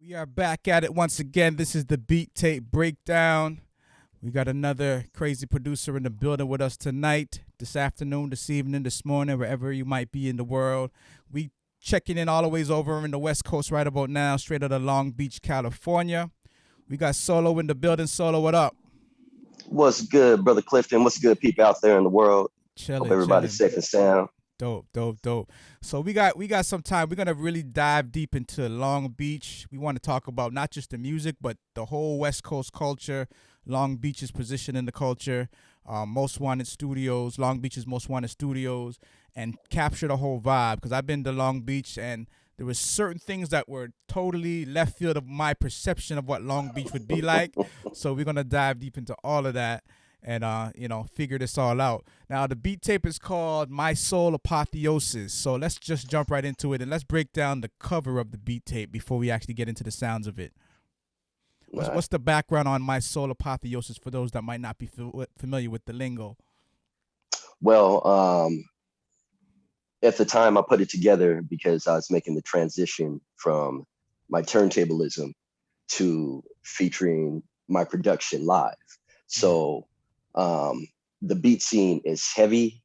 We are back at it once again. This is the Beat Tape Breakdown. We got another crazy producer in the building with us tonight, this afternoon, this evening, this morning, wherever you might be in the world. We checking in all the ways over in the West Coast right about now, straight out of Long Beach, California. We got Solo in the building. Solo, what up? What's good, brother Clifton? What's good, people out there in the world? Hope Chilling, everybody's chilling. safe and sound. Dope, dope, dope. So we got some time. We're gonna really dive deep into Long Beach. We want to talk about not just the music, but the whole West Coast culture, Long Beach's position in the culture, most wanted studios, Long Beach's most wanted studios, and capture the whole vibe. Because I've been to Long Beach and there were certain things that were totally left field of my perception of what Long Beach would be like. So we're gonna dive deep into all of that and figure this all out. Now the beat tape is called My Soul Apotheosis. So let's just jump right into it and let's break down the cover of the beat tape before we actually get into the sounds of it. What's the background on My Soul Apotheosis for those that might not be familiar with the lingo? Well, at the time I put it together because I was making the transition from my turntablism to featuring my production live. So the beat scene is heavy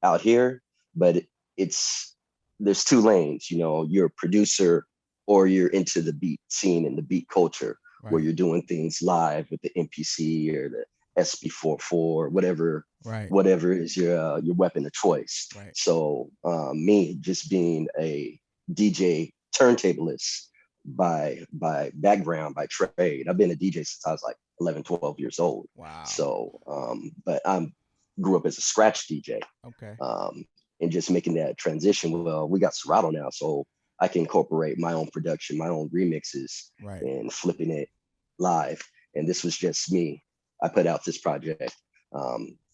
out here, but it's there's two lanes. You're a producer or you're into the beat scene and the beat culture, Right. where you're doing things live with the MPC or the SB44, Right. whatever is your weapon of choice. Right. So me just being a DJ turntablist by background, by trade. I've been a DJ since I was like 11, 12 years old. Wow. So, but grew up as a scratch DJ. Okay. And just making that transition. Well, we got Serato now, so I can incorporate my own production, my own remixes, Right. and flipping it live. And this was just me. I put out this project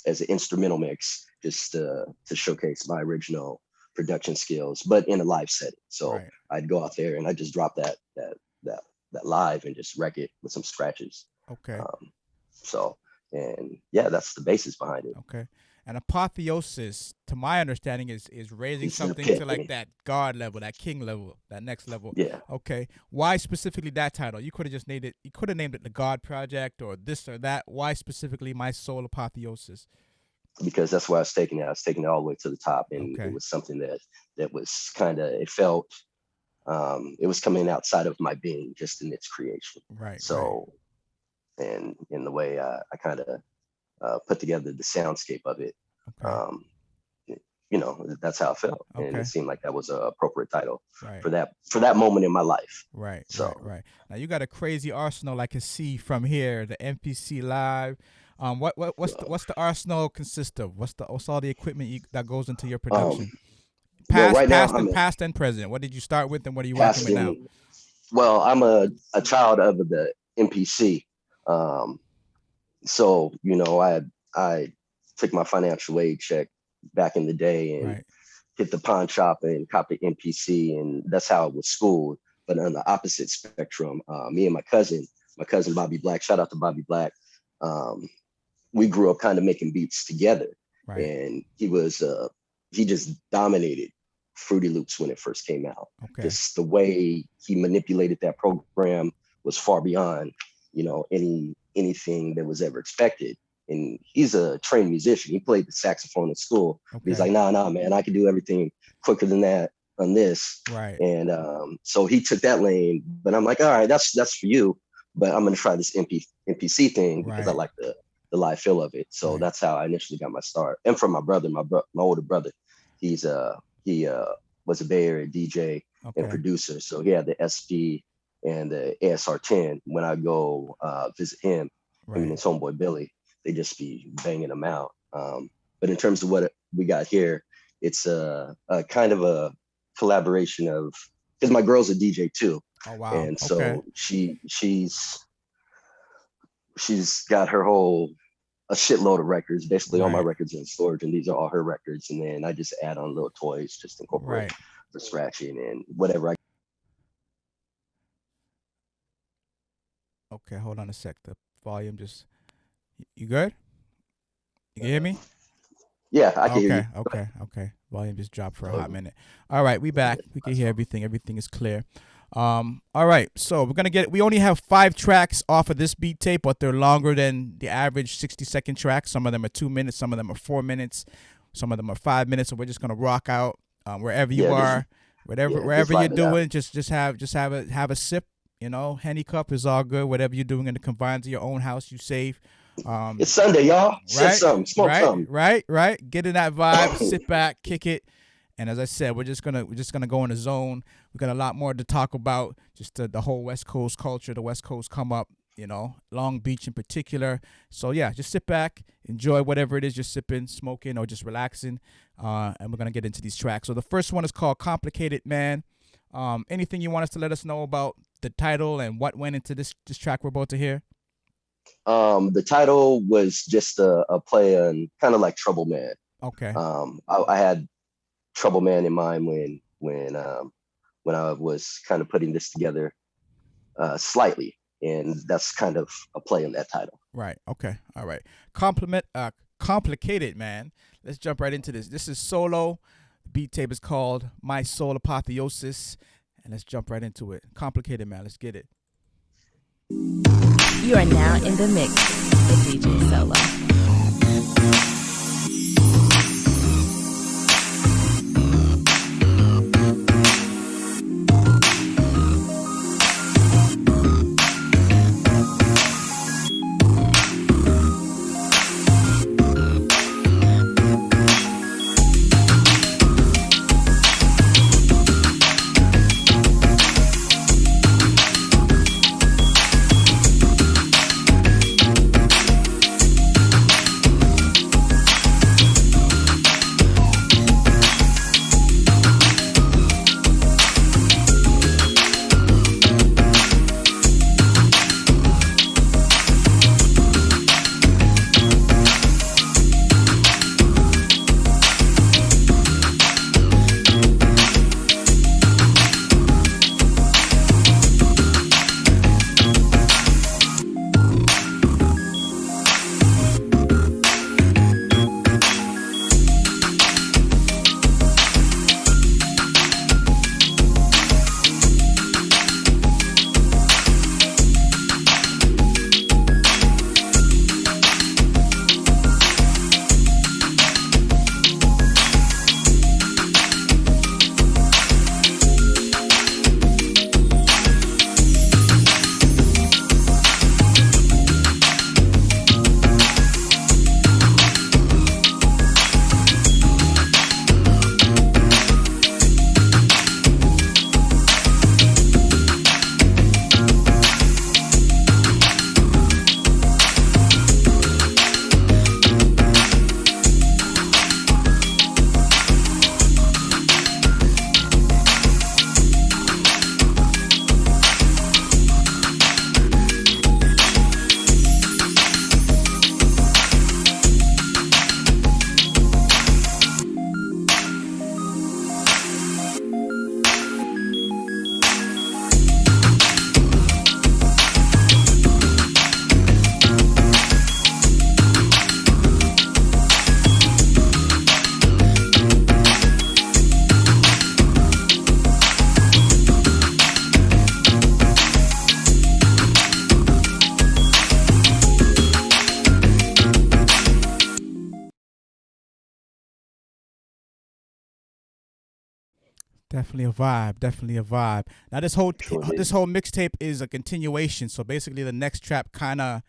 as an instrumental mix, just to showcase my original production skills, but in a live setting. So Right. I'd go out there and I just drop that live and just wreck it with some scratches. Okay. And yeah, that's the basis behind it. Okay. And apotheosis, to my understanding, is raising It's an something to like epiphany. that god level, that king level, that next level. Yeah. Okay. Why specifically that title? You could have just named it. You could have named it the God Project or this or that. Why specifically My Soul Apotheosis? Because that's where I was taking it. I was taking it all the way to the top, and Okay. it was something that was kind of, it felt, it was coming outside of my being, just in its creation. Right. So, and in the way I kind of put together the soundscape of it, Right. Okay. um, that's how I felt, and Okay. it seemed like that was an appropriate title Right. for that moment in my life. Right. So Right. Now you got a crazy arsenal I can see from here. The MPC live. What's the arsenal consist of? What's all the equipment that goes into your production? well, right now Past and present. What did you start with and what are you working with now? casting. Well, I'm a child of the MPC. So I took my financial aid check back in the day and Right. hit the pawn shop and cop the MPC, and that's how I was schooled. But on the opposite spectrum, me and my cousin Bobby Black, shout out to Bobby Black, we grew up kind of making beats together, Right. and he just dominated Fruity Loops when it first came out. Okay. Just the way he manipulated that program was far beyond, anything that was ever expected. And he's a trained musician. He played the saxophone at school. Okay. He's like, nah, man, I can do everything quicker than that on this. Right. And so he took that lane. But I'm like, all right, that's for you. But I'm gonna try this MPC thing because I Right. like the live feel of it. So Right. that's how I initially got my start. And from my brother, my older brother, he was a Bay Area DJ and Okay. producer. So he had the SP and the ASR10. When I go visit him, him and Right. his homeboy Billy, they just be banging them out. But in terms of what we got here, it's a kind of a collaboration of, because my girl's a DJ too, Oh wow. and Okay. so she's got her whole a shitload of records. Basically, all my Right. records are in storage, and these are all her records. And then I just add on little toys, just incorporate Right. the scratching and whatever I. Okay. Hold on a sec. The volume just. You good? You can hear me? Yeah, I can hear Okay. you. Okay. Volume just dropped for a hot minute. All right, we back. We can hear everything. Everything is clear. All right, so we only have 5 tracks off of this beat tape, but they're longer than the average 60-second track. Some of them are 2 minutes, some of them are 4 minutes, some of them are 5 minutes. So we're just gonna rock out wherever you Yeah, just are, just wherever you're vibe it out. doing. Just have a sip. Henny cup is all good. Whatever you're doing in the confines of your own house, you save. It's Sunday, y'all. Sip Right, something, smoke something. right. Get in that vibe, sit back, kick it. And as I said, we're just gonna go in the zone. We got a lot more to talk about. Just the whole West Coast culture, the West Coast come up. Long Beach in particular. So yeah, just sit back, enjoy whatever it is you're sipping, smoking, or just relaxing. And we're gonna get into these tracks. So the first one is called "Complicated Man." Anything you want us to let us know about the title and what went into this track we're about to hear? The title was just a play on kind of like Trouble Man. Okay. I had Trouble Man in mind when I was kind of putting this together slightly, and that's kind of a play on that title. Right. Okay. All right. Complicated man. Let's jump right into this. This is solo. The beat tape is called My Soul Apotheosis. And let's jump right into it. Complicated man. Let's get it. You are now in the mix with DJ Solo. Definitely a vibe. Definitely a vibe. Now this whole Sure this did. whole mixtape is a continuation. So basically, the next track kind of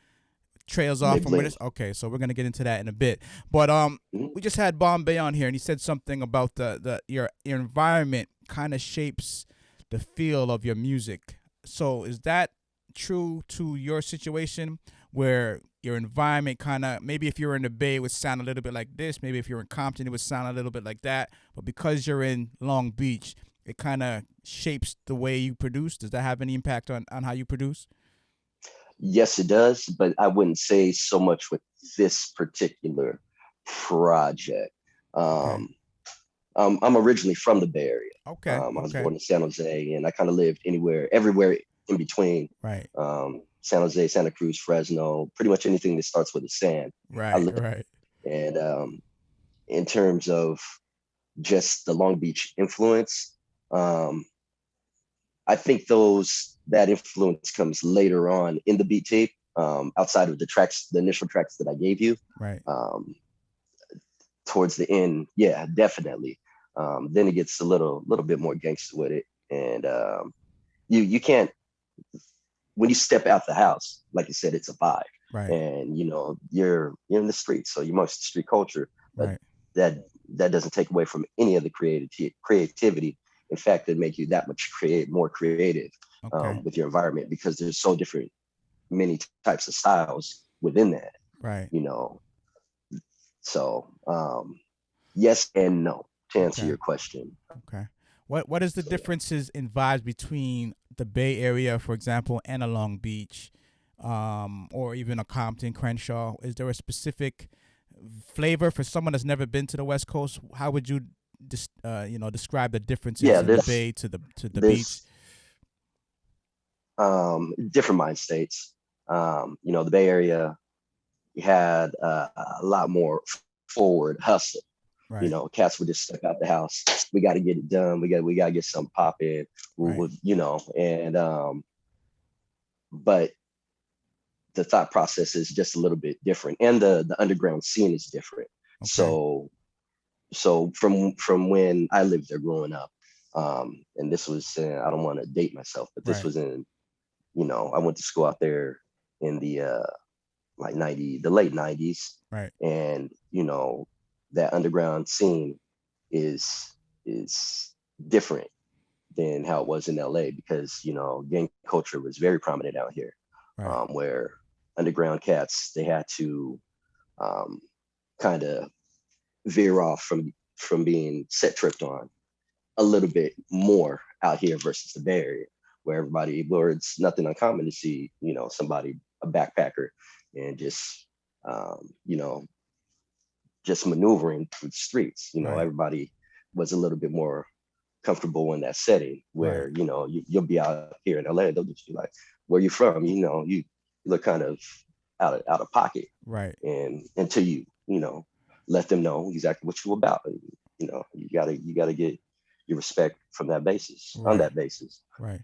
trails off They from where blend. this. Okay, so we're gonna get into that in a bit. But Mhm. we just had Bombay on here, and he said something about your environment kind of shapes the feel of your music. So is that true to your situation, where your environment kind of, maybe if you're in the Bay, it would sound a little bit like this. Maybe if you're in Compton, it would sound a little bit like that. But because you're in Long Beach, it kind of shapes the way you produce. Does that have any impact on how you produce? Yes, it does, but I wouldn't say so much with this particular project. Okay. Um, I'm originally from the Bay Area. Okay. I was Okay. born in San Jose, and I kind of lived everywhere in between. Right. San Jose, Santa Cruz, Fresno, pretty much anything that starts with a San. I Right. lived, Right. and in terms of just the Long Beach influence, um, I think that influence comes later on in the beat tape, outside of the initial tracks that I gave you. Right. Towards the end, yeah, definitely. Then it gets a little bit more gangster with it, and you can't, when you step out the house, like you said, it's a vibe, Right. and you're in the streets, so you're amongst the street culture, but Right. that doesn't take away from any of the creativity. In fact, it make you that much more creative Okay. with your environment, because there's so different, many types of styles within that, Right. you know. So yes and no, to answer Okay. your question. Okay. What is the So, yeah. differences in vibes between the Bay Area, for example, and a Long Beach, or even a Compton, Crenshaw? Is there a specific flavor for someone that's never been to the West Coast? How would you describe the differences Yeah, in the Bay to the beach? there's different mind states. The Bay Area had a lot more forward hustle. Right. Cats were just stuck out the house. We got to get it done. We got to get something popping. Right. And but the thought process is just a little bit different, and the underground scene is different. Okay. So from when I lived there growing up, and this was I don't want to date myself, but this Right. was in, I went to school out there in the the late 90s, Right. and that underground scene is different than how it was in LA, because gang culture was very prominent out here, Right. where underground cats, they had to kind of veer off from being set tripped on a little bit more out here versus the Bay Area, where it's nothing uncommon to see somebody, a backpacker, and just maneuvering through the streets. Right. Everybody was a little bit more comfortable in that setting, Right. where you'll be out here in LA, they'll just be like, "Where you from?" You look kind of out of pocket, Right. and until you let them know exactly what you're about. And, you gotta get your respect from that basis, on Right. that basis, Right.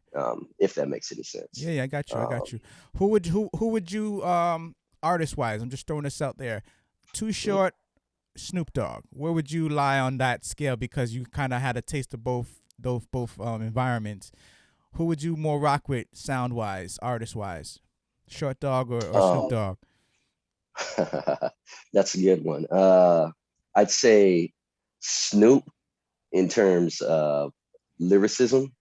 if that makes any sense. Yeah, yeah, I got you. I Um, got you. Who would you artist wise? I'm just throwing this out there. Too Short, Snoop Dogg. Where would you lie on that scale? Because you kind of had a taste of both environments. Who would you more rock with, sound wise, artist wise? Short Dog or Snoop um, Dogg? that's a good one. I'd say Snoop in terms of lyricism.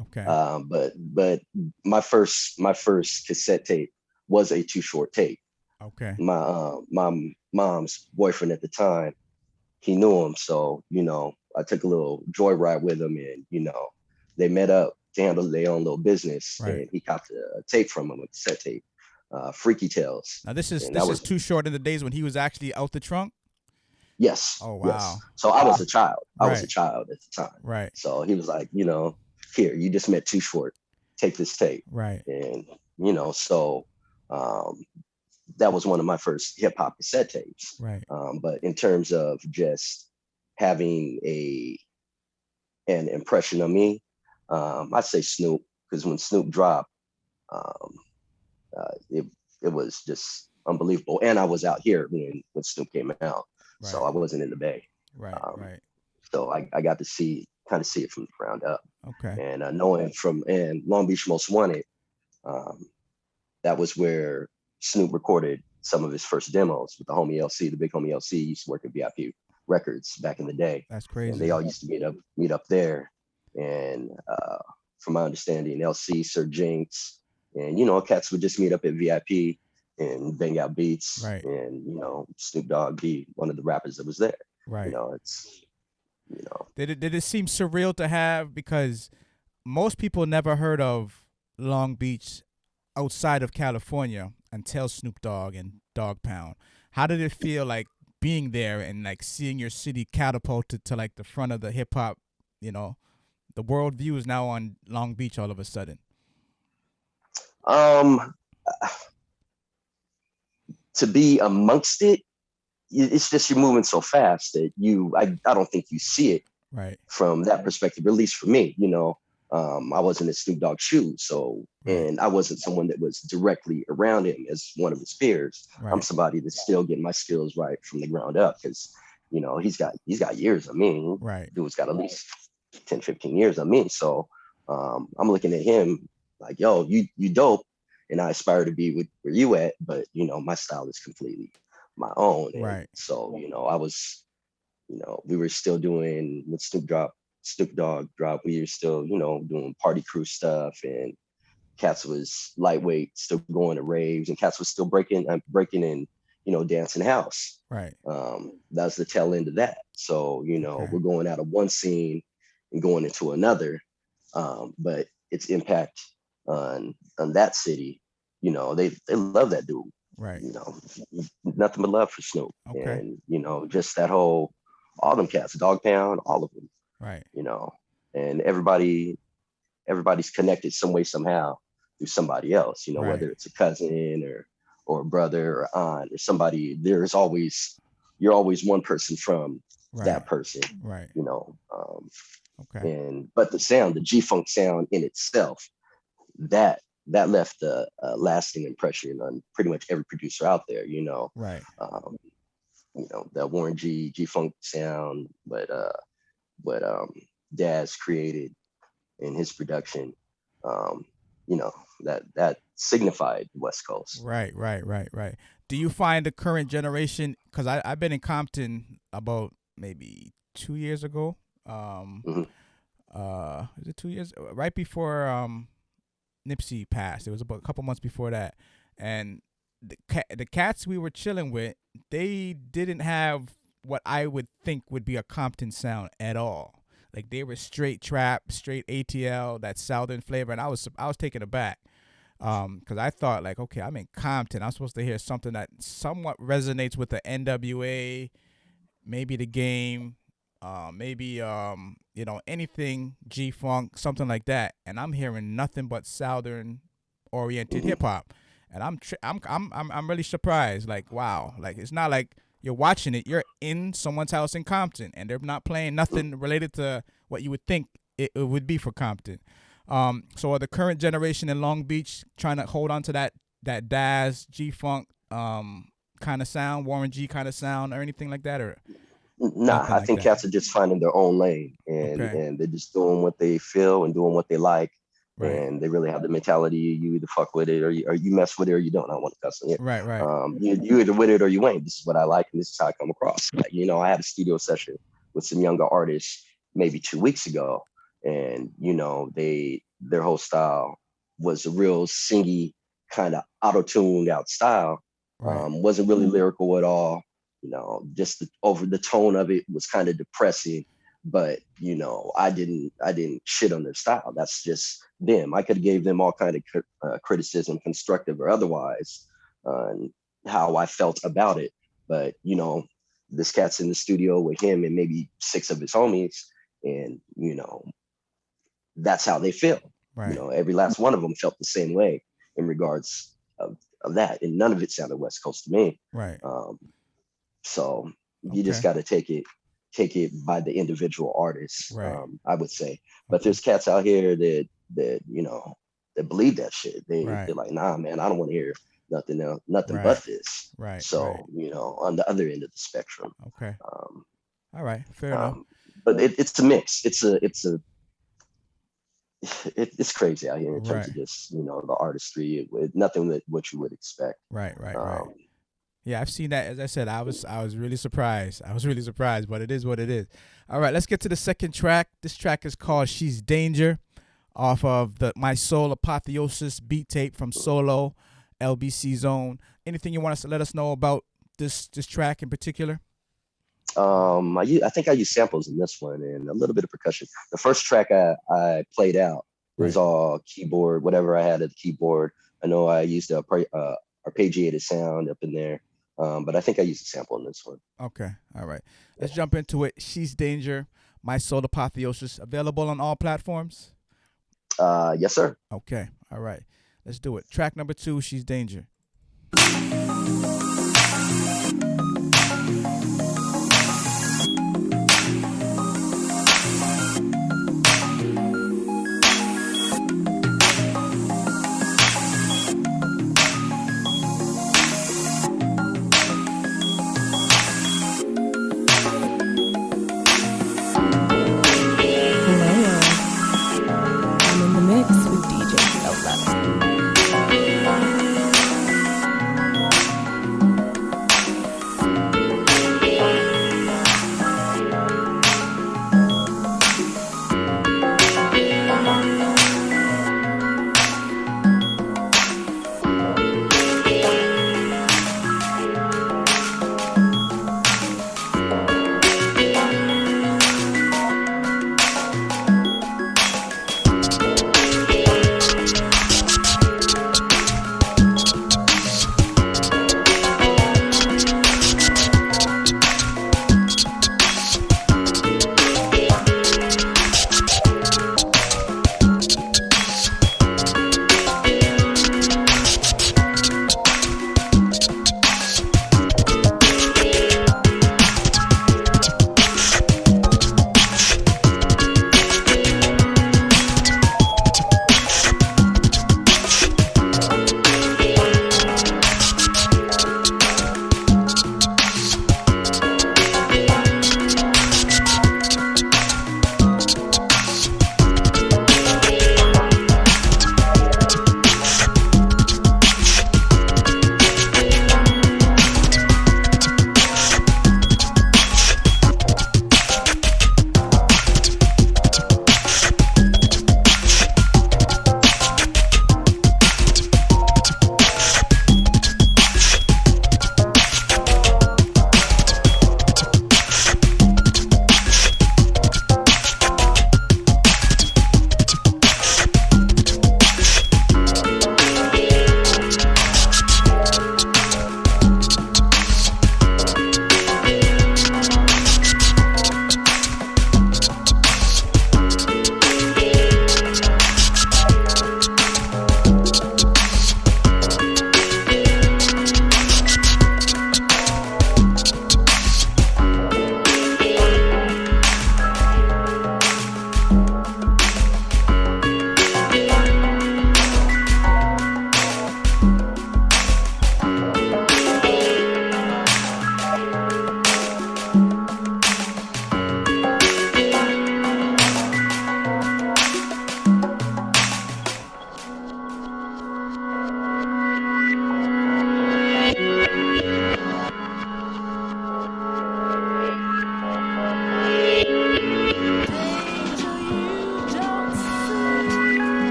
Okay. But my first cassette tape was a Too Short tape. Okay. My mom's boyfriend at the time, he knew him, so I took a little joyride with him, and they met up to handle their own little business, Right. and he copped a tape from him, a cassette tape, Freaky Tales, Now this is and that was, Too Short in the days when he was actually out the trunk. yes, Oh yes. wow. So I was a child. I was a Right. child at the time. Right. So he was like, here, you just met Too Short, take this tape, Right. and so um, that was one of my first hip hop cassette tapes. Right. But in terms of just having an impression of me, I'd say Snoop, because when Snoop dropped, um, it was just unbelievable. And I was out here when Snoop came out, so Right. I wasn't in the Bay. Right. Um, Right. so I got to kind of see it from the ground up, Okay. and knowing and Long Beach Most Wanted, um, that was where Snoop recorded some of his first demos with the homie LC. The big homie LC used to work at VIP Records back in the day, That's and they crazy. all used to meet up there. And from my understanding, LC, Sir Jinx, and cats would just meet up at VIP and bang out beats, Right. and Snoop Dogg be one of the rappers that was there. Right. It's Did it seem surreal to have, because most people never heard of Long Beach outside of California until Snoop Dogg and Dog Pound. How did it feel like being there and like seeing your city catapulted to like the front of the hip hop? The world view is now on Long Beach all of a sudden. um to be amongst it, it's just you're moving so fast that I don't think you see it Right. from that perspective, at least for me. I wasn't in Snoop Dogg's shoes. So, and I wasn't someone that was directly around him as one of his peers. I'm somebody that's still getting my skills right from the ground up, because, you know, he's got years. I mean, dude's got at least 10, 15 years. I mean, so I'm looking at him like, yo, you dope. And I aspire to be where you at, but, you know, my style is completely my own. And so, you know, I was, you know, we were still doing with Snoop Dogg drop, we were still, you know, doing party crew stuff, and Cats was lightweight, still going to raves, and Cats was still breaking and, you know, dancing house. That's the tail end of that. So, you know, we're going out of one scene and going into another, but its impact on that city, you know, they love that dude. You know, nothing but love for Snoop. And, you know, just that whole, all them cats, Dog Pound, all of them. You know, and everybody's connected some way, somehow through somebody else, you know, whether it's a cousin or a brother or aunt or somebody. You're always one person from that person, you know. But the sound, the G-Funk sound in itself, that left a lasting impression on pretty much every producer out there, you know. You know, that Warren G-Funk sound, but Daz created in his production, you know, that signified the West Coast. Right. Do you find the current generation, because I've been in Compton about maybe 2 years ago, is it 2 years? Right before Nipsey passed. It was about a couple months before that, and the cats we were chilling with, they didn't have what I would think would be a Compton sound at all. Like, they were straight trap, straight ATL, that Southern flavor, and I was taken aback, because I thought, like, okay, I'm in Compton, I'm supposed to hear something that somewhat resonates with the NWA, maybe the Game, maybe you know, anything G-Funk, something like that, and I'm hearing nothing but Southern oriented hip hop, and I'm really surprised. Like, wow, like, it's not like you're watching it, you're in someone's house in Compton, and they're not playing nothing related to what you would think it would be for Compton. So are the current generation in Long Beach trying to hold on to that Daz, G-Funk kind of sound, Warren G kind of sound, or anything like that? Or nah, I think cats are just finding their own lane, and they're just doing what they feel and doing what they like. And they really have the mentality, you either fuck with it or you mess with it or you don't. I don't want to cuss on it. You either with it or you ain't. This is what I like, and this is how I come across. Like, you know, I had a studio session with some younger artists maybe 2 weeks ago, and, you know, their whole style was a real singy, kind of auto-tuned out style. Wasn't really lyrical at all. You know, just over the tone of it was kind of depressing. But, you know, I didn't shit on their style. That's just them. I could have gave them all kind of criticism, constructive or otherwise, on how I felt about it. But, you know, this cat's in the studio with him and maybe 6 of his homies, and, you know, that's how they feel. You know, every last one of them felt the same way in regards of that, and none of it sounded West Coast to me. So you just got to take it by the individual artists, I would say. But there's cats out here that you know, that believe that shit. They're like, nah, man, I don't want to hear nothing else, nothing but this. So you know, on the other end of the spectrum. All right, fair enough. But it's a mix. It's crazy out here in terms of just, you know, the artistry. Nothing that what you would expect. Yeah, I've seen that. As I said, I was really surprised. But it is what it is. All right, let's get to the second track. This track is called She's Danger, off of the My Soul Apotheosis beat tape from Solo, LBC Zone. Anything you want to let us know about this track in particular? I think I used samples in this one and a little bit of percussion. The first track I played out was all keyboard, whatever I had at the keyboard. I know I used a arpeggiated sound up in there. But I think I used a sample in this one. Okay. All right. Let's jump into it. She's Danger, My Soul Apotheosis. Available on all platforms? Yes, sir. Okay. All right. Let's do it. Track number 2, She's Danger.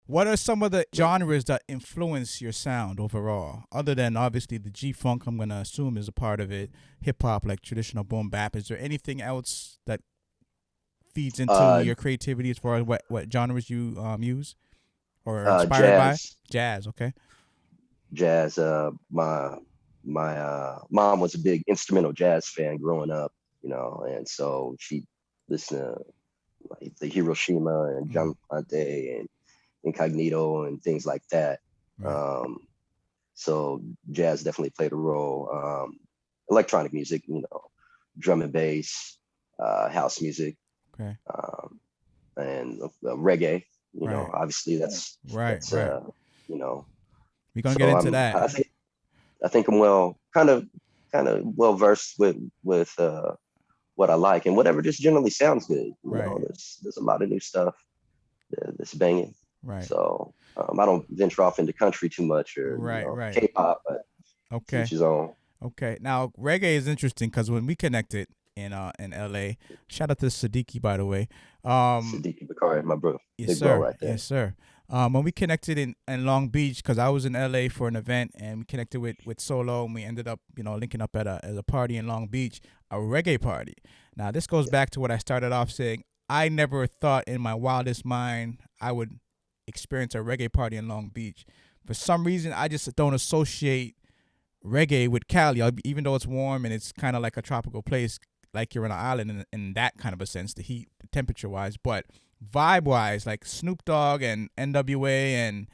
What are some of the genres that influence your sound overall, other than obviously the G funk? I'm gonna assume is a part of it. Hip hop, like traditional boom bap. Is there anything else that feeds into Uh, your creativity as far as what genres you use or are inspired by? Jazz, Jazz. Okay. jazz. My mom was a big instrumental jazz fan growing up, and so she listened to like the Hiroshima and Mm, John Ponte and Incognito and things like that. right. Um, so jazz definitely played a role. Electronic music, drum and bass, house music, Okay. um, and reggae. Right. Obviously Right. that's Right. you know. We're gonna get So into that. I think I'm kind of well versed with what I like and whatever just generally sounds good. Right. There's a lot of new stuff that's banging. Right. So I don't venture off into country too much or Right. Right. K-pop, but to each Okay. his own. Okay. Now reggae is interesting because when we connected in LA, shout out to Siddiqui by the way. Um, Sadiq Bakari, my bro, yes big bro sir. right there. Yes sir. When we connected in Long Beach, because I was in LA for an event and we connected with S.O.U.L and we ended up linking up at a party in Long Beach, a reggae party. Now this goes Yeah. back to what I started off saying. I never thought in my wildest mind I would experience a reggae party in Long Beach. For some reason, I just don't associate reggae with Cali, even though it's warm and it's kind of like a tropical place, like you're on an island in that kind of a sense, the heat, the temperature wise. But vibe wise, like Snoop Dogg and NWA and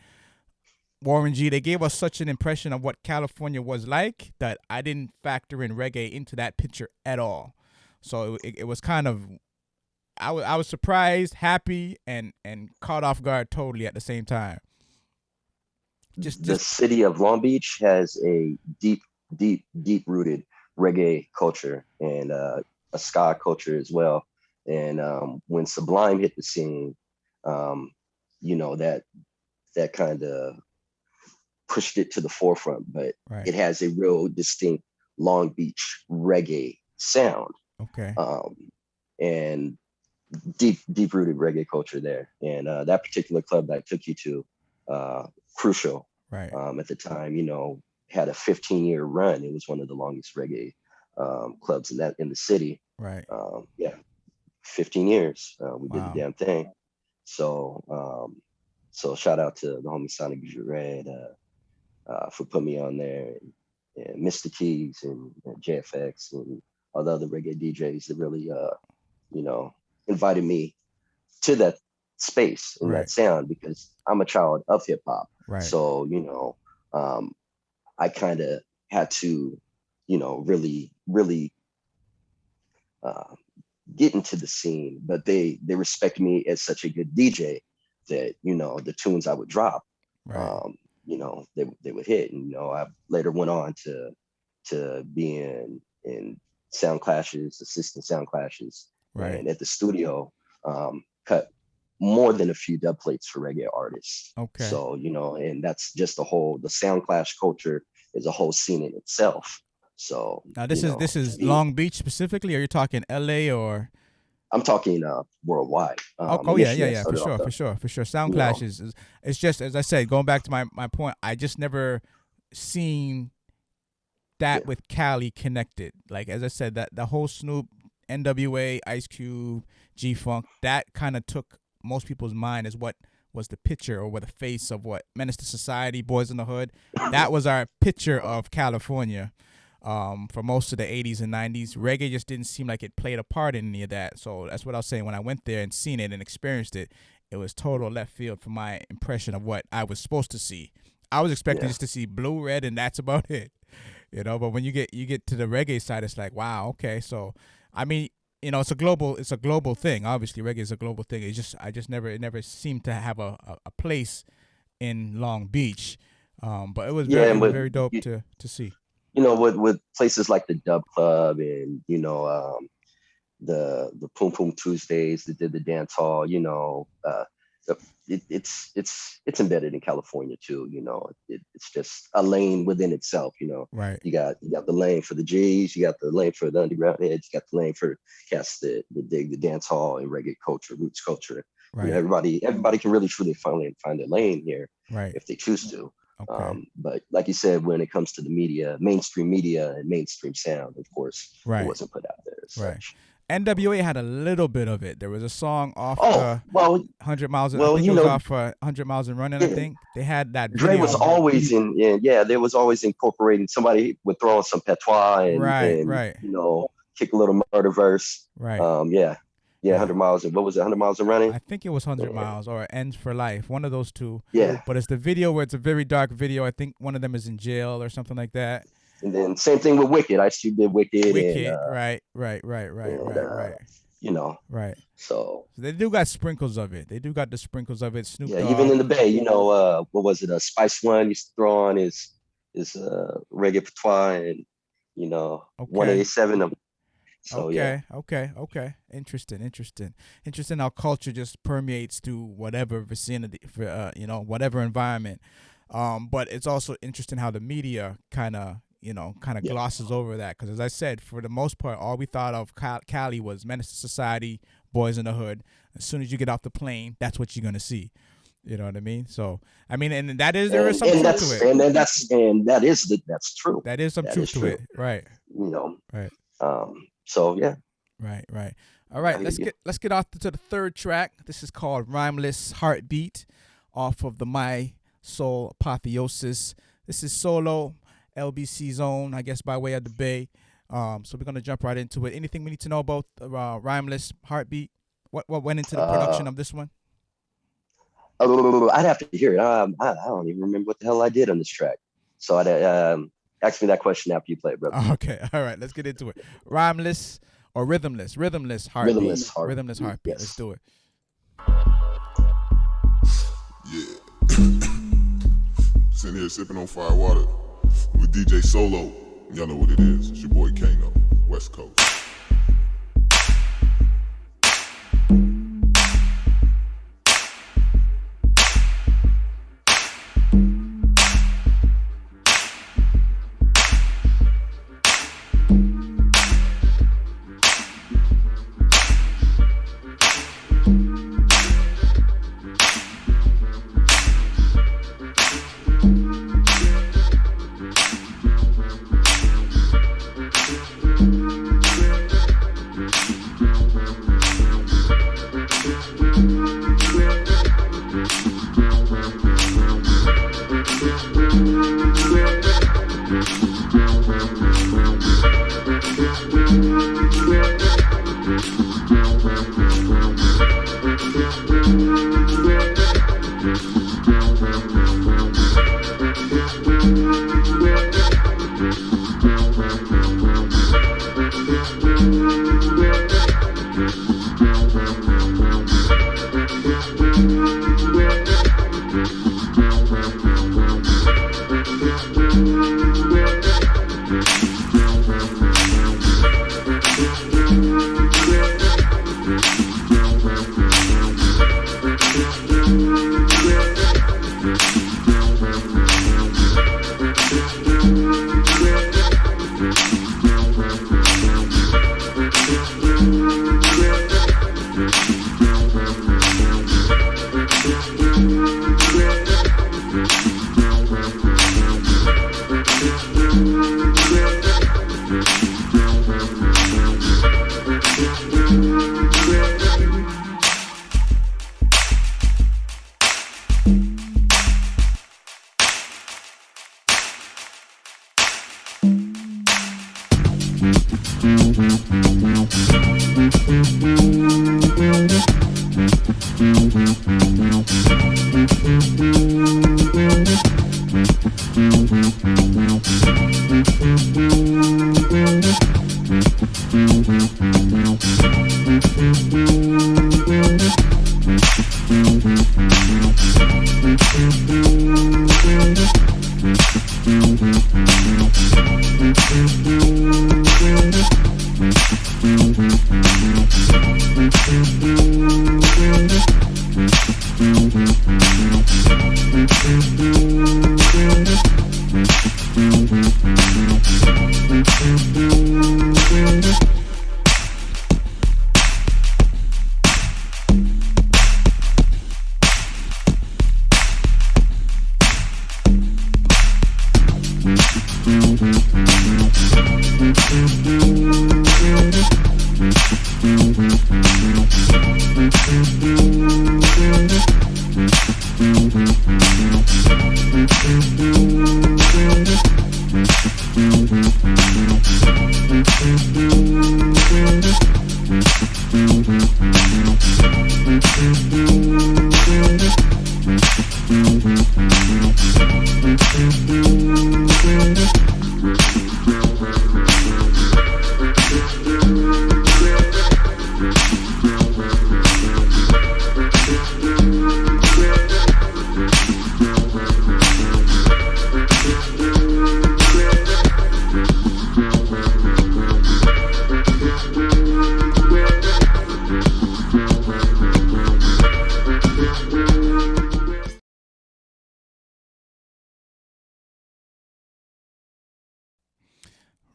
Warren G, they gave us such an impression of what California was like that I didn't factor in reggae into that picture at all. So it was kind of I was surprised, happy, and caught off guard totally at the same time. The Just city of Long Beach has a deep, deep, deep rooted reggae culture and a ska culture as well. And when Sublime hit the scene, um, that kind of pushed it to the forefront. But right. it has a real distinct Long Beach reggae sound, Okay. um, and deep, deep rooted reggae culture there. And that particular club that I took you to, Crucial, Right. at the time, had a 15-year run. It was one of the longest reggae clubs in the city. Right. Yeah, 15 years. We did the Wow. damn thing. So, so shout out to the homie Sonic Jured for putting me on there, and Mr. Keys and JFX and all the other reggae DJs that really, you know, invited me to that space and that Right. sound because I'm a child of hip hop. Right. So, I kind of had to, really, really uh, get into the scene, but they respect me as such a good DJ that, the tunes I would drop, Right. um, they would hit. And, I later went on to be in sound clashes, assistant sound clashes, Right. and at the studio, cut more than a few dub plates for reggae artists. Okay. So, and that's just the sound clash culture is a whole scene in itself. So, Now this to is be, Long Beach specifically. Are you talking L.A. or? I'm talking worldwide. Oh, Initially, I yeah. For started off sure, for sure. Sound you know, clashes. It's just as I said, going back to my point. I just never seen yeah, that with Cali connected. Like as I said, that the whole Snoop, NWA, Ice Cube, G Funk, that kind of took most people's mind as what was the picture or what the face of what Menace to Society, Boys in the Hood. That was our picture of California. For most of the 80s and 90s, reggae just didn't seem like it played a part in any of that. So that's what I was saying. When I went there and seen it and experienced it, it was total left field from my impression of what I was supposed to see. I was expecting yeah, just to see blue, red, and that's about it. But when you get to the reggae side, it's like, wow, okay. So I mean, it's a global thing. Obviously, reggae is a global thing. It never seemed to have a place in Long Beach. But yeah. it And was with very dope to see. with places like the Dub Club and the Poom Poom Tuesdays that did the dance hall, the- it's embedded in California too. It's just a lane within itself. Right. You got the lane for the G's, you got the lane for the underground heads, you got the lane for cats that dig the dance hall and reggae culture, roots culture, You know, everybody can really truly find their lane here Right. if they choose to. Okay. But like you said, when it comes to the media, mainstream media and mainstream sound, of course, Right. it wasn't put out there as Right. such. NWA had a little bit of it. There was a song off Oh, well, 100 Miles. well, I think you it was know, off 100 Miles and Running. yeah, I think they had that Dre video. was always there was always incorporating, somebody would throw in some patois and, Right. you know, kick a little murder verse. Right. Yeah. Yeah. 100 miles. And what was it? 100 miles and running? I think it was 100 Miles or Ends for Life. One of those two. Yeah. But it's the video where it's a very dark video. I think one of them is in jail or something like that. And then same thing with Wicked. I still did Wicked. And, Right. You know. Right. So they do got sprinkles of it. They do got the sprinkles of it. Snoop Dogg. Even in the Bay, you know, what was it? Spice One used to throw on his reggae patois, and you know, 187 of. So okay. Interesting how culture just permeates through whatever vicinity, for you know, whatever environment. But it's also interesting how the media kind of glosses over that, because as I said, for the most part, all we thought of Cali was Menace to Society, Boys in the Hood. As soon as you get off the plane, that's what you're gonna see. You know what I mean? So I mean, and there is some truth to it. That's true. That is some truth to it, right? You know, right. So yeah. Right. All right, let's get off to the third track. This is called Rhythmless Heartbeat, off of the My Soul Apotheosis. This is solo LBC Zone, I guess, by way of the Bay. So we're gonna jump right into it. Anything we need to know about Rhythmless Heartbeat? What went into the production of this one? I'd have to hear it. I don't even remember what the hell I did on this track. So I'd ask me that question after you play it, brother. Okay, all right, let's get into it. Rhythmless or Rhythmless Heartbeat. Rhythmless Heartbeat. Yes. Let's do it. Yeah. Sitting here sipping on fire water with DJ Solo. Y'all know what it is. It's your boy Kano, West Coast.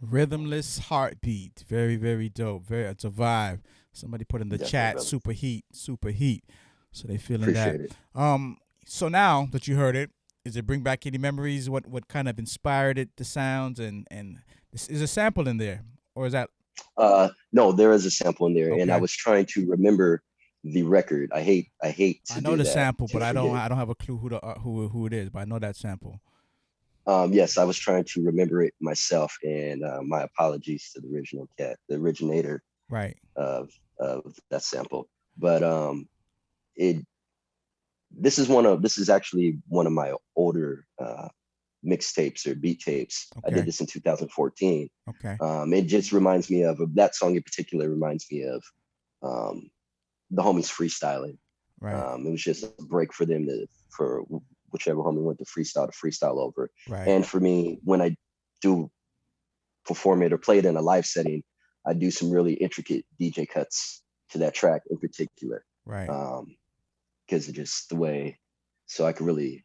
Rhythmless heartbeat. Very, very dope. Very, it's a vibe. Somebody put in the Definitely, chat, brother. super heat, super heat. So they feeling Appreciate that. it. So now that you heard it, does it bring back any memories? What kind of inspired it, the sounds, and is a sample in there? Or is that No, there is a sample in there, and I okay? was trying to remember the record. I hate I to know do the that, sample, to but I don't forget. have a clue who it is, but I know that sample. Yes, I was trying to remember it myself, and my apologies to the original cat, the originator Right. of that sample. But it this is actually one of my older mixtapes or beat tapes. I did Okay. this in 2014. Okay. It just reminds me of that song in particular. Reminds me of um, the homies freestyling. Right. It was just a break for them for whichever homie went to freestyle over. Right. And for me, when I do perform it or play it in a live setting, I do some really intricate DJ cuts to that track in particular, Right. because it's just the way, so I can really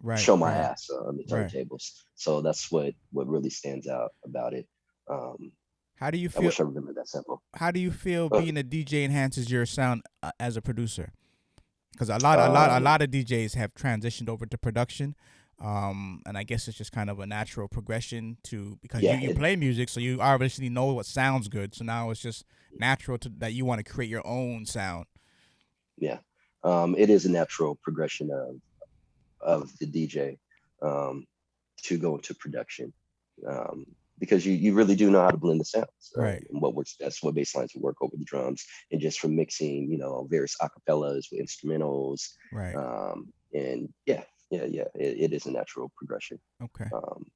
Right. show my Right. ass on the Right. turntables. So that's what really stands out about it. Um, How do you I feel? wish I remembered that sample. How do you feel But being a DJ enhances your sound as a producer? Because a um, lot of DJs have transitioned over to production, and I guess it's just kind of a natural progression to because yeah, you play music, so you obviously know what sounds good. So now it's just natural that you want to create your own sound. yeah, it is a natural progression of the DJ um, to go into production, um, because you really do know how to blend the sounds, Right. and what works best, what bass lines will work over the drums, and just from mixing, various acapellas with instrumentals, Right. and it is a natural progression, Okay. um,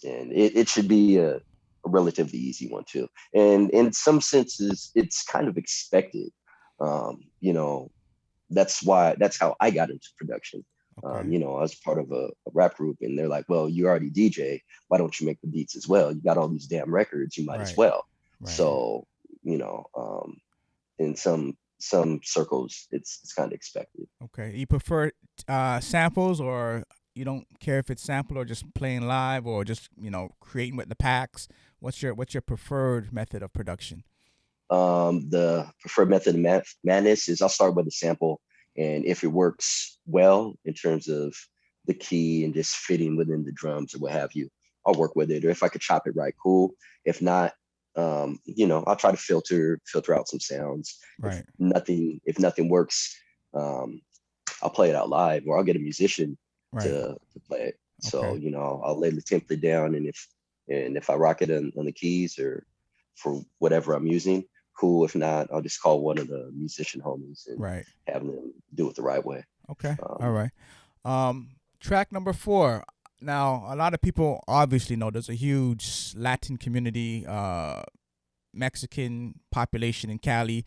and it should be a relatively easy one too, and in some senses, it's kind of expected. Um, you know, that's how I got into production. Okay. I was part of a rap group, and they're like, "Well, you already DJ. Why don't you make the beats as well? You got all these damn records. You might as Right. well." Right. So, in some circles, it's kind of expected. Okay. You prefer samples, or you don't care if it's sample or just playing live, or just creating with the packs? What's your preferred method of production? The preferred method of madness is I'll start with a sample, and if it works well in terms of the key and just fitting within the drums or what have you, I'll work with it. Or if I could chop it right, cool. If not, I'll try to filter out some sounds. Right. If nothing works, I'll play it out live, or I'll get a musician Right. to play it. So Okay. I'll lay the template down, and if I rock it on the keys or for whatever I'm using, cool. If not, I'll just call one of the musician homies and Right. have them do it the right way. Okay. All Um, right. Track number 4. Now, a lot of people obviously know there's a huge Latin community, Mexican population in Cali.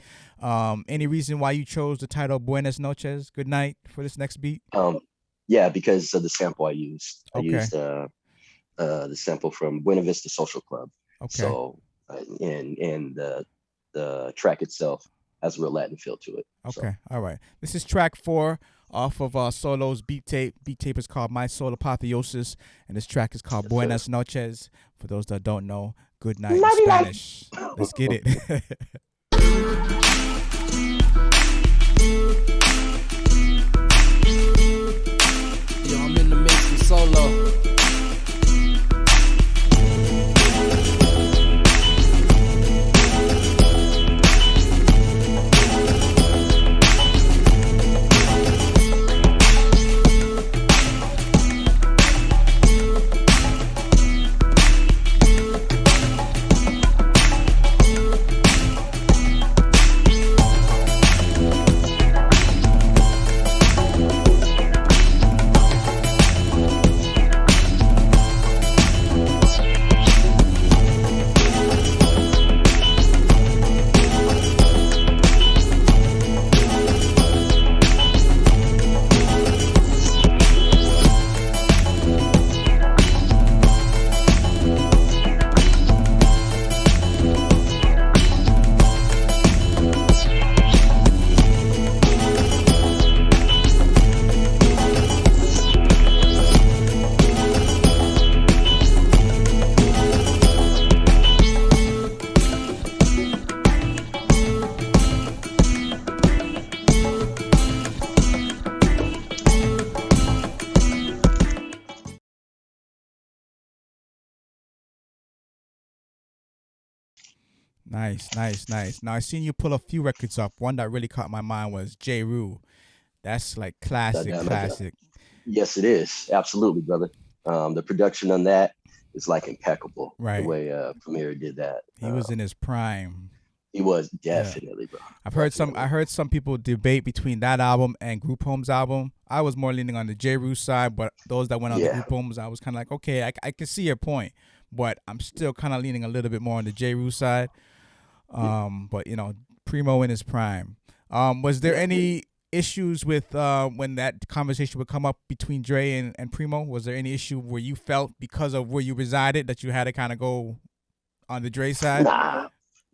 Any reason why you chose the title Buenos noches, good night, for this next beat? yeah, because of the sample I used. I Okay. used the sample from Buena Vista Social Club. Okay. So, and the track itself has a real Latin feel to it. So, Okay. All right. This is track 4 off of Solo's beat tape. Beat tape is called My Soul Apotheosis, and this track is called yes, sir. Buenas noches. For those that don't know, good night in Spanish. Let's get it. Yo, I'm in the mix with Solo. Nice, nice, nice. Now I seen you pull a few records up. One that really caught my mind was J. Rue. That's like classic, classic. Yes, it is. Absolutely, brother. The production on that is like impeccable. The Right. way Premier did that. He was in his prime. He was Yeah. definitely, bro. I heard some people debate between that album and Group Home's album. I was more leaning on the J. Rue side, but those that went on the Group Home's, I was kind of like, okay, I can see your point, but I'm still kind of leaning a little bit more on the J. Rue side. But you know, Primo in his prime. Was there any issues with when that conversation would come up between Dre and Primo? Was there any issue where you felt because of where you resided that you had to kind of go on the Dre side? Nah.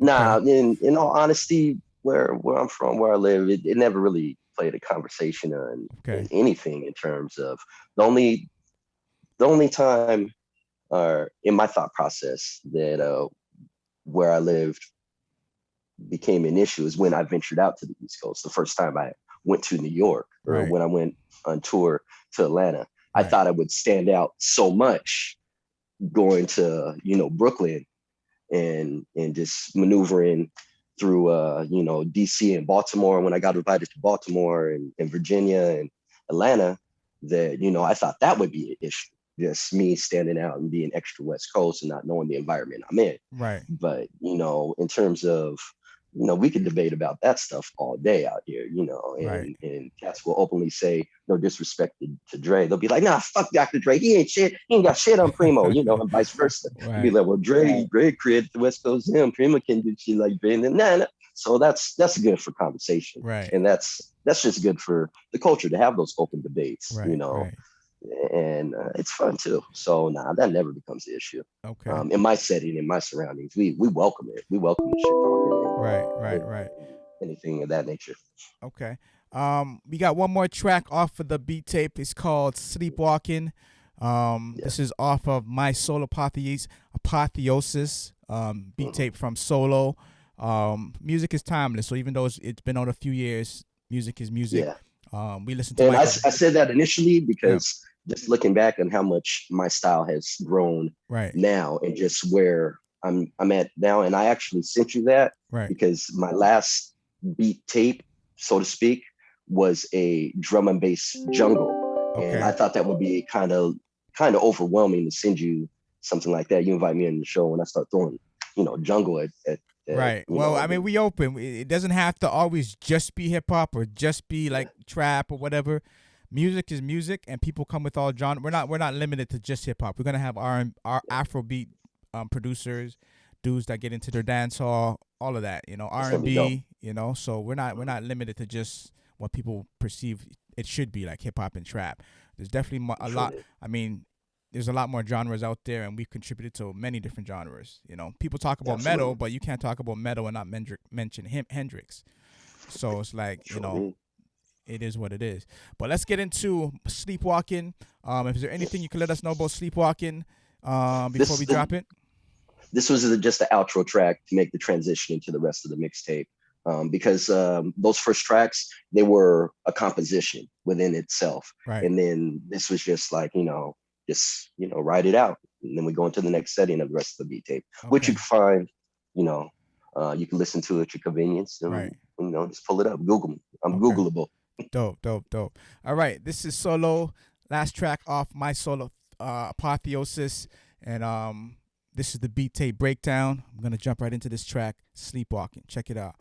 Okay. In all honesty, where I'm from, where I live, it never really played a conversation on anything in terms of the only time in my thought process that where I lived became an issue is when I ventured out to the East Coast. The first time I went to New York, or when I went on tour to Atlanta, I thought I would stand out so much going to, Brooklyn and just maneuvering through, DC and Baltimore. When I got invited to Baltimore and Virginia and Atlanta, that, I thought that would be an issue. Just me standing out and being extra West Coast and not knowing the environment I'm in. Right. But, in terms of, we could debate about that stuff all day out here, and cats will openly say no disrespect to Dre. They'll be like, nah, fuck Dr. Dre. He ain't shit. He ain't got shit on Primo, and vice versa. Right. Be like, well, Dre created the West Coast him. Primo can do shit like Dre. And nah. So that's good for conversation. Right. And that's just good for the culture to have those open debates, Right. And it's fun too. So that never becomes the issue. Okay. In my setting, in my surroundings, we welcome it. We welcome the shit talking. Right. Anything of that nature. Okay. We got one more track off of the beat tape. It's called Sleepwalking. This is off of My Soul Apotheosis beat tape from S.O.U.L. Music is timeless. So even though it's been on a few years, music is music. Yeah. We listen to. And I said that initially because just looking back on how much my style has grown now, and just where I'm at now, and I actually sent you that because my last beat tape, so to speak, was a drum and bass jungle, and I thought that would be kind of overwhelming to send you something like that. You invite me on the show, and I start throwing jungle at right. Well, I mean, we open. It doesn't have to always just be hip hop or just be like trap or whatever. Music is music, and people come with all genres. We're not limited to just hip hop. We're gonna have our Afrobeat producers, dudes that get into their dance hall, all of that. R&B. So we're not limited to just what people perceive it should be, like hip hop and trap. There's definitely a lot. I mean, there's a lot more genres out there, and we've contributed to many different genres. People talk about metal, but you can't talk about metal and not mention Hendrix. So it's like, it is what it is. But let's get into Sleepwalking. Is there anything you can let us know about Sleepwalking before we drop it? This was just the outro track to make the transition into the rest of the mixtape. Because those first tracks, they were a composition within itself. Right. And then this was just like, write it out. And then we go into the next setting of the rest of the beat tape, which you can find, you can listen to at your convenience. And, just pull it up. Google me. I'm Googleable. Dope. All right. This is Solo. Last track off My Soul Apotheosis. And this is the beat tape breakdown. I'm going to jump right into this track, Sleepwalking. Check it out.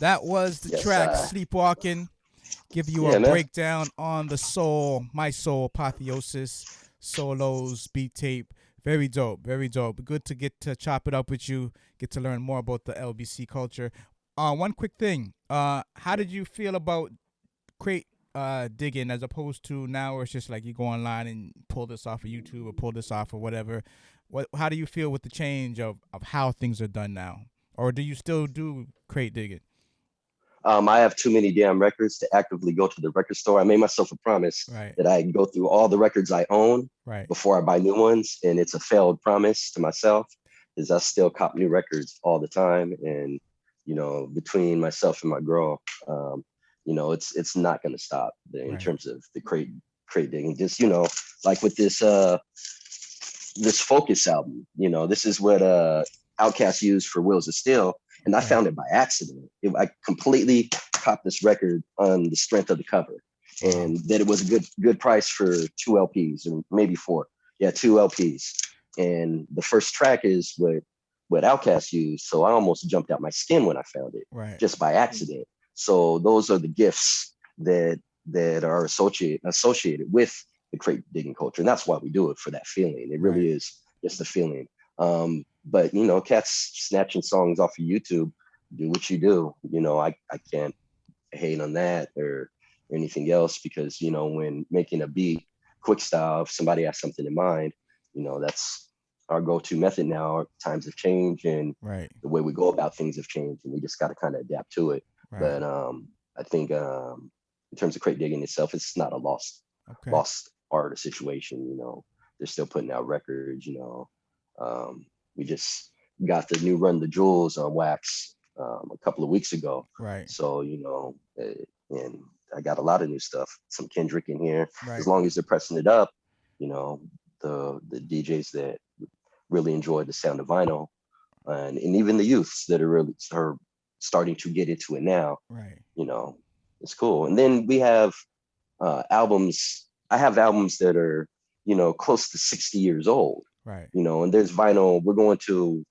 That was the Yes, track Sleepwalking. Give you yeah, a man. breakdown on the soul, my soul, apotheosis, solos, beat tape. Very dope, very dope. Good to get to chop it up with you, get to learn more about the LBC culture. One quick thing. How did you feel about crate digging as opposed to now where it's just like you go online and pull this off of YouTube or pull this off or whatever? How do you feel with the change of how things are done now? Or do you still do crate digging? I have too many damn records to actively go to the record store. I made myself a promise Right. that I go through all the records I own Right. before I buy new ones. And it's a failed promise to myself because I still cop new records all the time. And, between myself and my girl, it's not going to stop in Right. terms of the crate digging. Just, like with this Focus album, this is what Outkast used for Wheels of Steel. And I Right. found it by accident. I completely copped this record on the strength of the cover, and that it was a good price for 2 LPs or maybe 4. Yeah, 2 LPs. And the first track is what Outkast used. So I almost jumped out my skin when I found it, Right. just by accident. So those are the gifts that are associated with the crate digging culture, and that's why we do it, for that feeling. It really is just a feeling. But cats snatching songs off of YouTube, do what you do. I can't hate on that or anything else, because when making a beat quick style, if somebody has something in mind, that's our go-to method now. Our times have changed, and Right. the way we go about things have changed, and we just got to kind of adapt to it. Right. But I think in terms of crate digging itself, it's not a lost art or situation. They're still putting out records. We just got the new Run the Jewels on wax a couple of weeks ago. Right. So, and I got a lot of new stuff, some Kendrick in here. Right. As long as they're pressing it up, the DJs that really enjoy the sound of vinyl, and even the youths that are starting to get into it now. Right. It's cool. And then we have albums. I have albums that are, close to 60 years old. Right. And there's vinyl. We're going to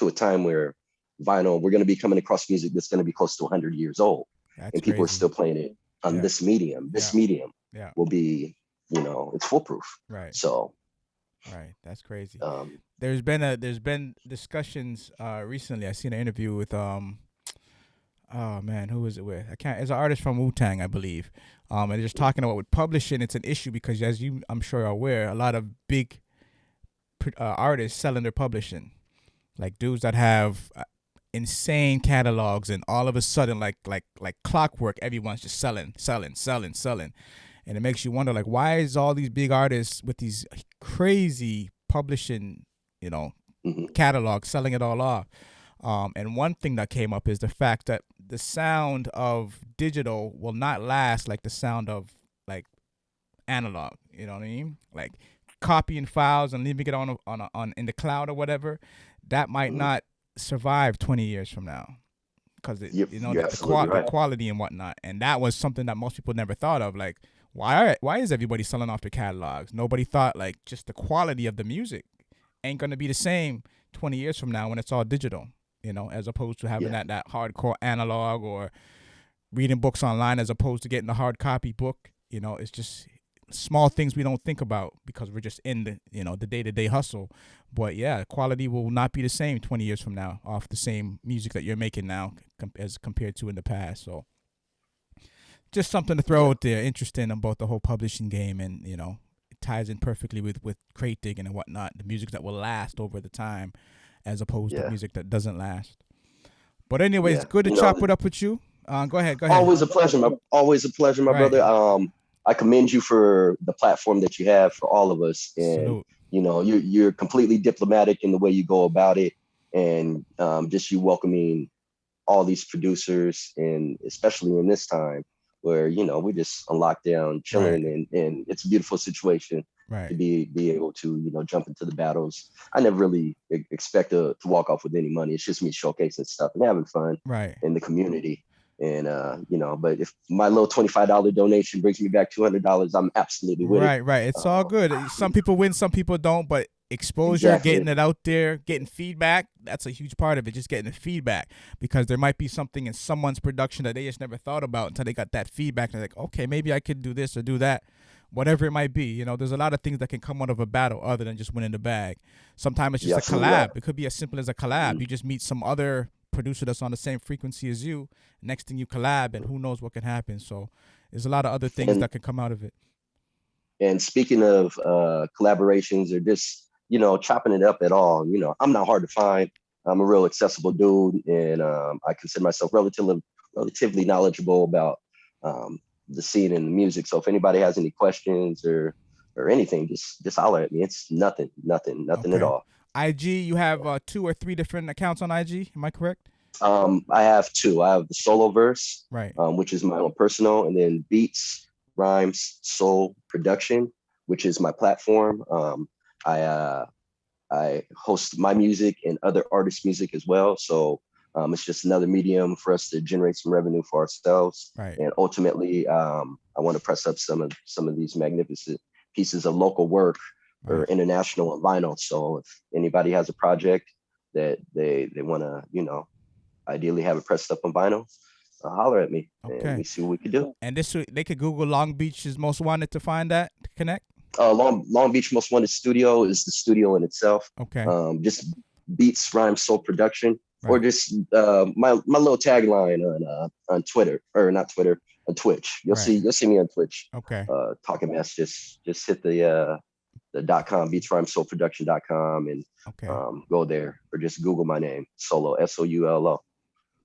a time where vinyl, we're going to be coming across music that's going to be close to 100 years old. That's and people crazy. are still playing it on this medium. This medium will be, it's foolproof. Right. So. Right. That's crazy. There's been discussions recently. I seen an interview with oh man, who is it with? It's an artist from Wu-Tang, I believe. And they're just talking about with publishing, it's an issue because, as you, I'm sure, are aware, a lot of big artists selling their publishing, like dudes that have insane catalogs, and all of a sudden, like clockwork, everyone's just selling, and it makes you wonder, like, why is all these big artists with these crazy publishing, catalogs, selling it all off? And one thing that came up is the fact that the sound of digital will not last like the sound of like analog. You know what I mean? Like copying files and leaving it on in the cloud or whatever, that might not survive 20 years from now, because the quality and whatnot. And that was something that most people never thought of. Like, why is everybody selling off their catalogs? Nobody thought like just the quality of the music ain't gonna be the same 20 years from now when it's all digital. As opposed to having that hardcore analog, or reading books online as opposed to getting a hard copy book. It's just small things we don't think about because we're just in the, the day-to-day hustle. But yeah, quality will not be the same 20 years from now off the same music that you're making now as compared to in the past. So just something to throw out there, interesting about the whole publishing game, and, it ties in perfectly with crate digging and whatnot, the music that will last over the time, as opposed to music that doesn't last. But anyway, it's good to chop it up with you. Go ahead. Always a pleasure, my brother. I commend you for the platform that you have for all of us. And, Salute. You're completely diplomatic in the way you go about it. And just you welcoming all these producers, and especially in this time where, we're just on lockdown, chilling, and it's a beautiful situation. Right. To be able to, jump into the battles. I never really expect to walk off with any money. It's just me showcasing stuff and having fun in the community. And, but if my little $25 donation brings me back $200, I'm absolutely with it. Right. It's all good. Some people win, some people don't, but exposure, Exactly. getting it out there, getting feedback. That's a huge part of it, just getting the feedback, because there might be something in someone's production that they just never thought about until they got that feedback. And they're like, okay, maybe I could do this or do that, whatever it might be. You know, there's a lot of things that can come out of a battle other than just winning the bag. Sometimes it's just a absolutely collab. right. It could be as simple as a collab. You just meet some other producer that's on the same frequency as you. Next thing you collab, and who knows what can happen. So there's a lot of other things And that can come out of it. and speaking of collaborations or just, you know, chopping it up at all, you know, I'm not hard to find. I'm a real accessible dude, and I consider myself relatively knowledgeable about the scene and the music. So if anybody has any questions or anything, just holler at me. It's nothing at Okay. all. IG, you have 2 or 3 different accounts on IG. Am I correct? I have two. I have the solo verse, Right. which is my own personal, and then Beats, Rhymes, Soul Production, which is my platform. I host my music and other artists' music as well. So it's just another medium for us to generate some revenue for ourselves. Right. And ultimately, I want to press up some of these magnificent pieces of local work or Right. international and vinyl. So if anybody has a project that they want to, you know, ideally have it pressed up on vinyl, holler at me and Okay. we see what we could do. And this they could Google Long Beach's Most Wanted to find that, to connect. Long Beach Most Wanted Studio is the studio in itself. Okay. Just Beats, Rhymes, Soul Production, or Right. just my little tagline on Twitter, or not Twitter, on Twitch. You'll Right. see me on Twitch. Okay. Talking mess. Just hit the .com, Beats, Rhymes, Soul Production.com, and Okay. go there, or just Google my name, Solo, S-O-U-L-O,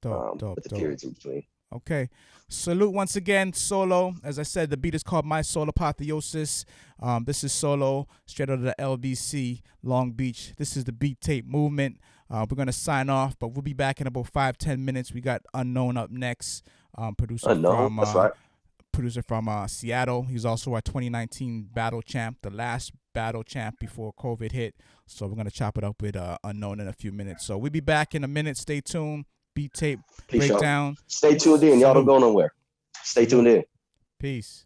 Dope. with the periods in between. Okay. Salute once again, Solo. As I said, the beat is called My Soul Apotheosis. This is Solo, straight out of the LBC, Long Beach. This is the Beat Tape Movement. We're going to sign off, but we'll be back in about 5-10 minutes. We got Unknown up next, producer Unknown, that's right. from Seattle. He's also our 2019 battle champ, the last battle champ before COVID hit. So we're going to chop it up with Unknown in a few minutes. So we'll be back in a minute. Stay tuned. Beat Tape Peace, y'all. Breakdown. Stay tuned in. Y'all don't Salute. go nowhere. Stay tuned in. Peace.